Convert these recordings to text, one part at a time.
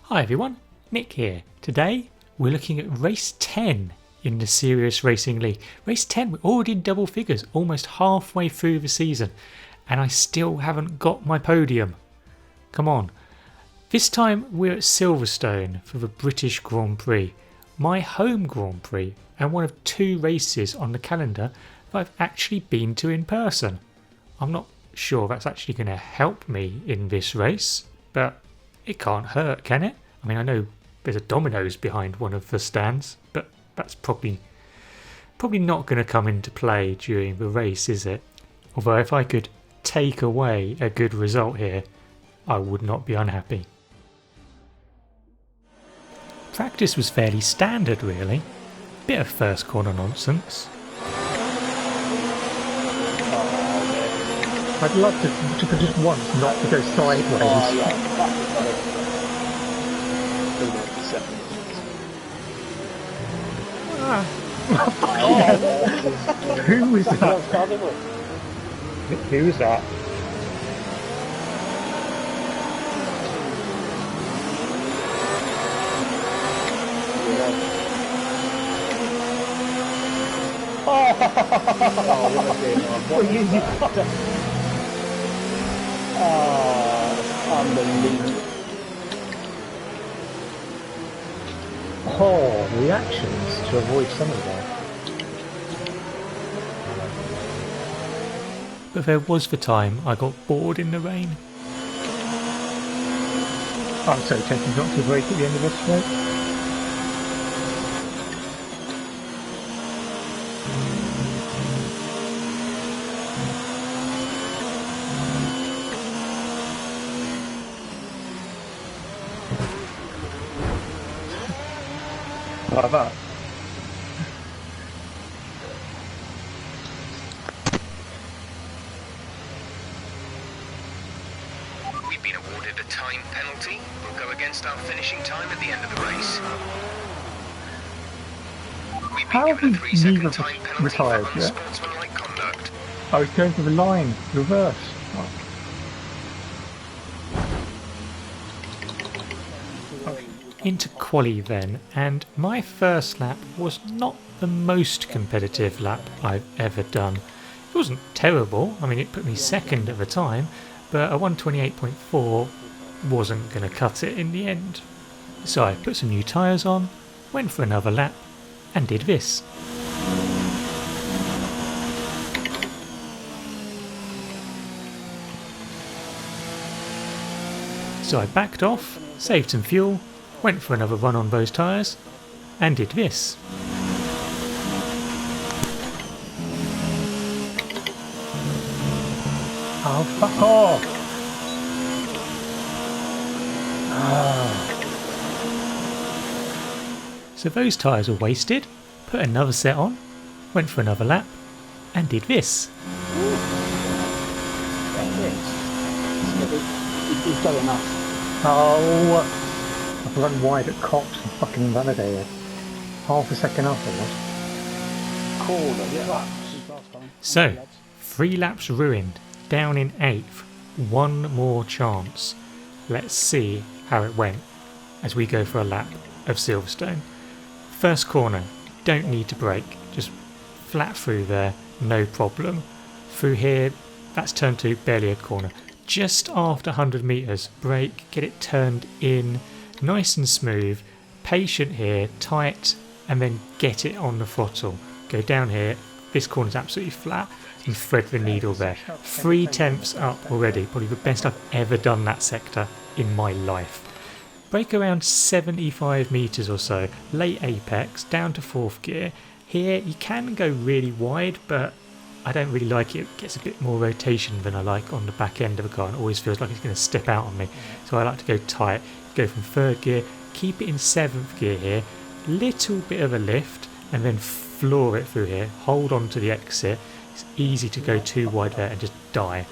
Hi everyone, Nick here. Today we're looking at race 10 in the Serious Racing League. Race 10, we're already in double figures, almost halfway through the season, and I still haven't got my podium. Come on. This time we're at Silverstone for the British Grand Prix, my home Grand Prix, and one of two races on the calendar that I've actually been to in person. I'm not sure that's actually going to help me in this race, but it can't hurt, can it? I mean, I know there's a Domino's behind one of the stands, but that's probably not going to come into play during the race, is it? Although if I could take away a good result here, I would not be unhappy. Practice was fairly standard, really. Bit of first corner nonsense. I'd love to for just once not to go sideways. Who is that? Who is that? Unbelievable. Oh, reactions to avoid some of that. But there was the time I got bored in the rain. I'm so tempted not to break at the end of this straight. Like that. We've been awarded a time penalty. We'll go against our finishing time at the end of the race. We've been given a 3-second time penalty retired for yet? unsportsmanlike conduct. I was going for the line, reverse. Oh. Into quali then, and my first lap was not the most competitive lap I've ever done. It wasn't terrible, I mean it put me second at the time, but a 128.4 wasn't going to cut it in the end. So I put some new tyres on, went for another lap, and did this. So I backed off, saved some fuel, went for another run on those tyres, and did this. Oh, fuck off! Ah. So those tyres were wasted, put another set on, went for another lap, and did this. He's got enough. Oh! I've run wide at Cox and fucking validated. Half a second afterwards. Corner, yeah. So, 3 laps ruined, down in 8th, one more chance. Let's see how it went as we go for a lap of Silverstone. First corner, don't need to brake, just flat through there, no problem. Through here, that's turn 2, barely a corner. Just after 100 metres, brake, get it turned in, nice and smooth, patient here, tight, and then get it on the throttle. Go down here, this corner's absolutely flat, and thread the needle there. 3/10 up already, probably the best I've ever done that sector in my life. Brake around 75 metres or so, late apex, down to 4th gear. Here you can go really wide, but I don't really like it. It gets a bit more rotation than I like on the back end of a car, and it always feels like it's going to step out on me. So I like to go tight, go from 3rd gear, keep it in 7th gear here, little bit of a lift, and then floor it through here, hold on to the exit. It's easy to go too wide there and just die.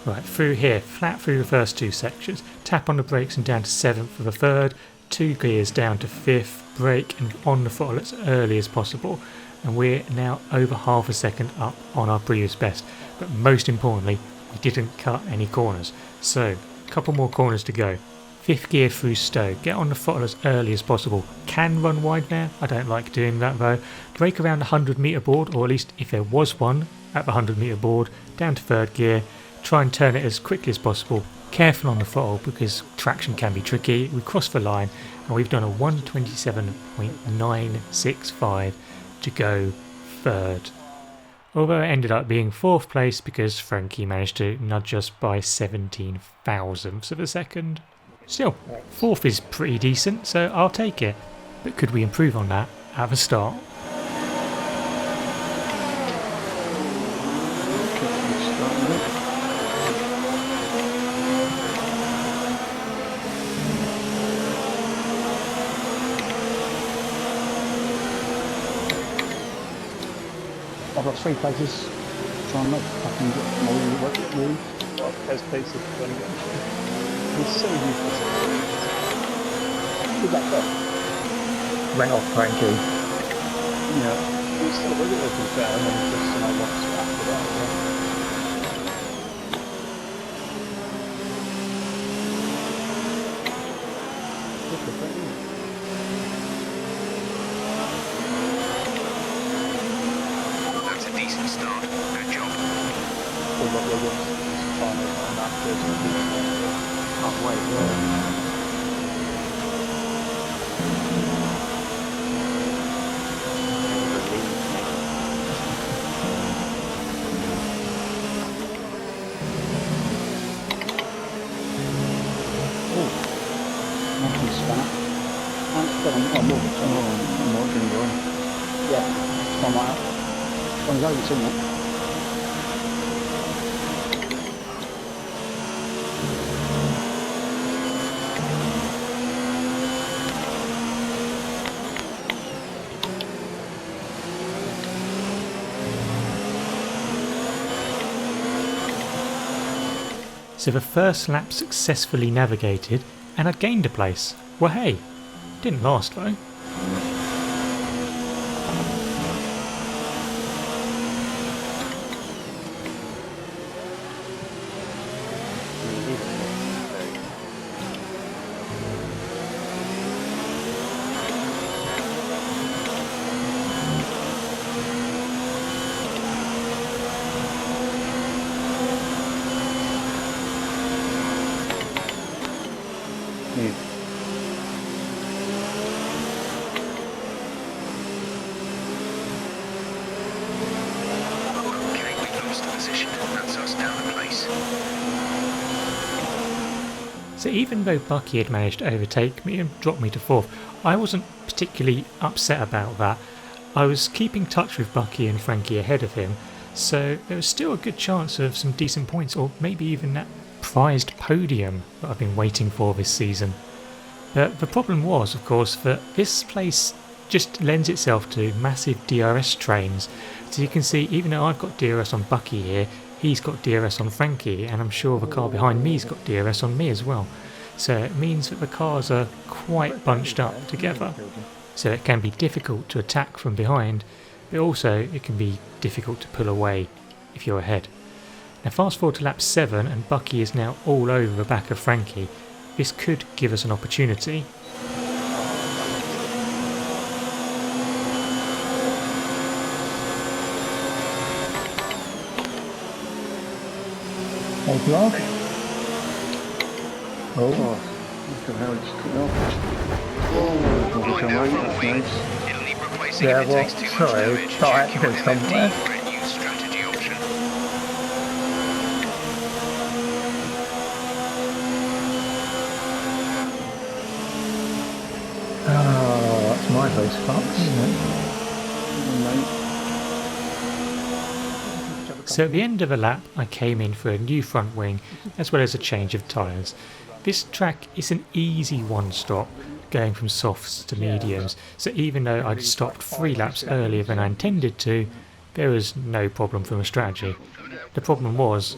Right, through here, flat through the first 2 sections, tap on the brakes and down to 7th for the 3rd, 2 gears down to 5th, brake and on the throttle as early as possible. And we're now over half a second up on our previous best. But most importantly, we didn't cut any corners. So, a couple more corners to go. 5th gear through Stowe, get on the throttle as early as possible. Can run wide there, I don't like doing that though. Brake around the 100 metre board, or at least if there was one at the 100 metre board, down to 3rd gear. Try and turn it as quickly as possible. Careful on the throttle because traction can be tricky. We crossed the line and we've done a 127.965 to go 3rd. Although it ended up being 4th place because Frankie managed to nudge us by 17 thousandths of a second. Still, 4th is pretty decent, so I'll take it. But could we improve on that at the start? I've got 3 places. Try and look. I can get more work it really. There's Playseat going again. It's so useless. Did that go? Went off Frankie. Yeah. It's still really open fair and then just lost after that. That's a decent start. Good job. We've got Williams finally on that Oh, wait, yeah. Nothing spat. I'm walking on. Yeah, come out. On his own, it's in there. So the first lap successfully navigated and I'd gained a place. Well hey, didn't last though. Okay, we've lost the position. That's us down the place. So even though Bucky had managed to overtake me and drop me to 4th, I wasn't particularly upset about that. I was keeping touch with Bucky and Frankie ahead of him, so there was still a good chance of some decent points, or maybe even that prized podium that I've been waiting for this season. But the problem was, of course, that this place just lends itself to massive DRS trains. So you can see, even though I've got DRS on Bucky here, he's got DRS on Frankie, and I'm sure the car behind me's got DRS on me as well. So it means that the cars are quite bunched up together. So it can be difficult to attack from behind, but also it can be difficult to pull away if you're ahead. Now fast forward to lap 7 and Bucky is now all over the back of Frankie. This could give us an opportunity. Hey, vlog. Oh, What the hell, just cut off. Mind our front wing. It'll need replacing yeah, if it well, takes too much sorry, damage. but I had Check to your go somewhere. MFD for a new strategy option. Oh, that's my voice fucked, isn't So at the end of the lap I came in for a new front wing as well as a change of tyres. This track is an easy one stop going from softs to mediums, so even though I'd stopped 3 laps earlier than I intended to, there was no problem from a strategy. The problem was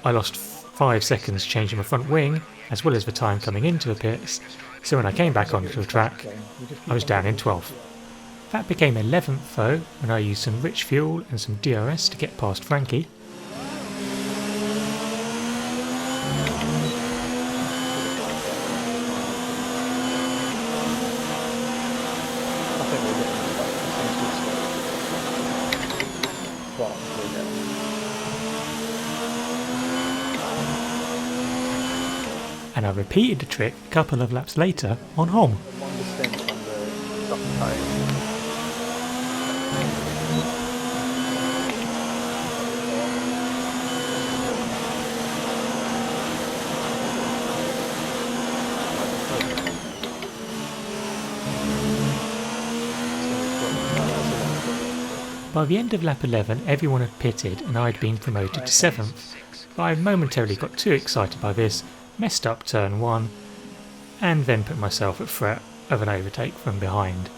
I lost 5 seconds changing my front wing as well as the time coming into the pits, so when I came back onto the track I was down in 12th. That became 11th though when I used some rich fuel and some DRS to get past Frankie. and I repeated the trick a couple of laps later on home. One distinct on the top side. By the end of lap 11 everyone had pitted and I had been promoted to 7th, but I momentarily got too excited by this, messed up turn 1 and then put myself at threat of an overtake from behind.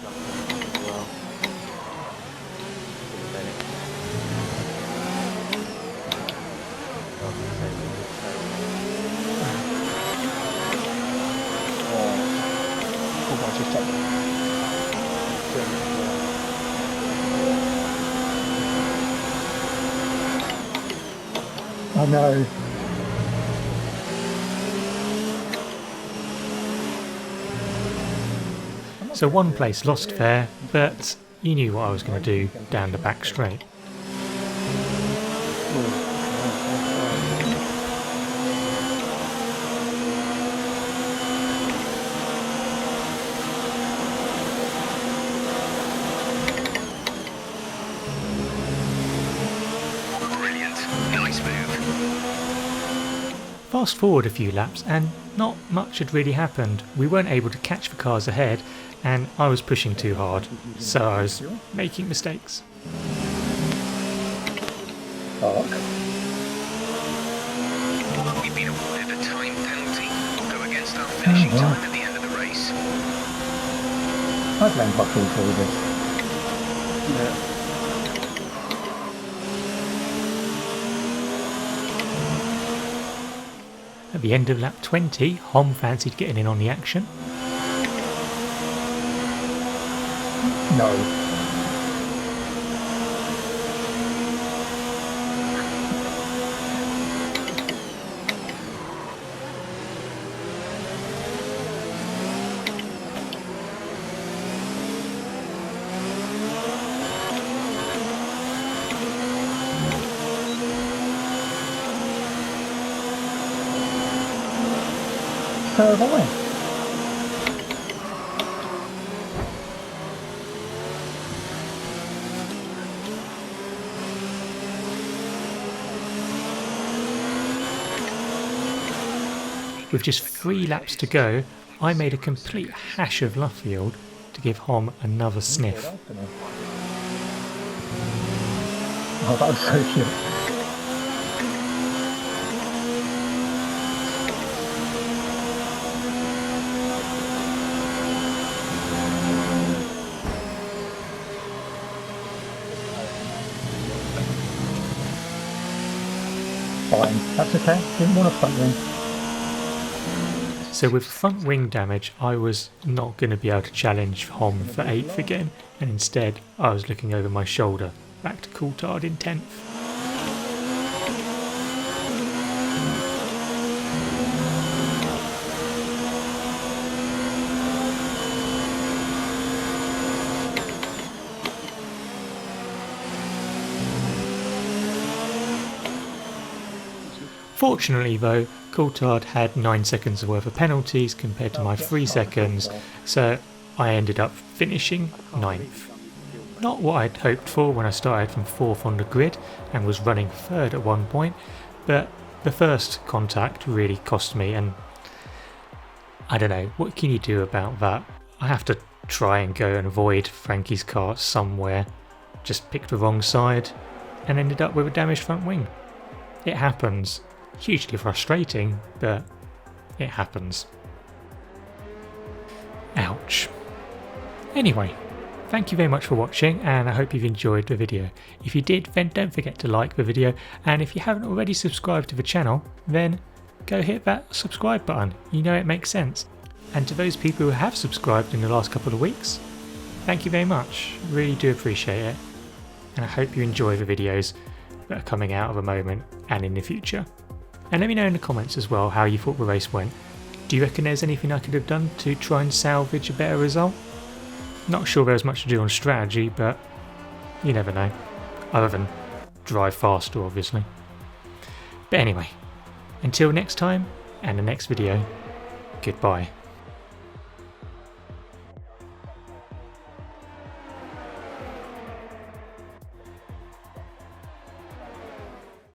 I know. So one place lost there, but you knew what I was going to do down the back straight. Fast forward a few laps and not much had really happened. We weren't able to catch the cars ahead and I was pushing too hard, so I was making mistakes. We've been awarded a time penalty. We'll go against our finishing time at the end of the race. I'd blame Buckley for this. Yeah. At the end of lap 20, Hom fancied getting in on the action. No. So have I. With just 3 laps to go, I made a complete hash of Luffield to give Hom another sniff. Oh, that was so cute. Fine, that's okay. Didn't want a front wing. So with front wing damage, I was not going to be able to challenge Hom for 8th again, and instead I was looking over my shoulder, back to Coulthard in 10th. Fortunately though, Coulthard had 9 seconds worth of penalties compared to my 3 seconds, so I ended up finishing 9th. Not what I'd hoped for when I started from 4th on the grid and was running 3rd at one point, but the first contact really cost me, and I don't know, what can you do about that? I have to try and go and avoid Frankie's car somewhere, just picked the wrong side and ended up with a damaged front wing. It happens. Hugely frustrating, but it happens. Ouch. Anyway, thank you very much for watching and I hope you've enjoyed the video. If you did, then don't forget to like the video, and if you haven't already subscribed to the channel, then go hit that subscribe button. You know it makes sense. And to those people who have subscribed in the last couple of weeks, thank you very much. Really do appreciate it. And I hope you enjoy the videos that are coming out at the moment and in the future. And let me know in the comments as well how you thought the race went. Do you reckon there's anything I could have done to try and salvage a better result? Not sure there was much to do on strategy, but you never know. Other than drive faster, obviously. But anyway, until next time and the next video, Goodbye.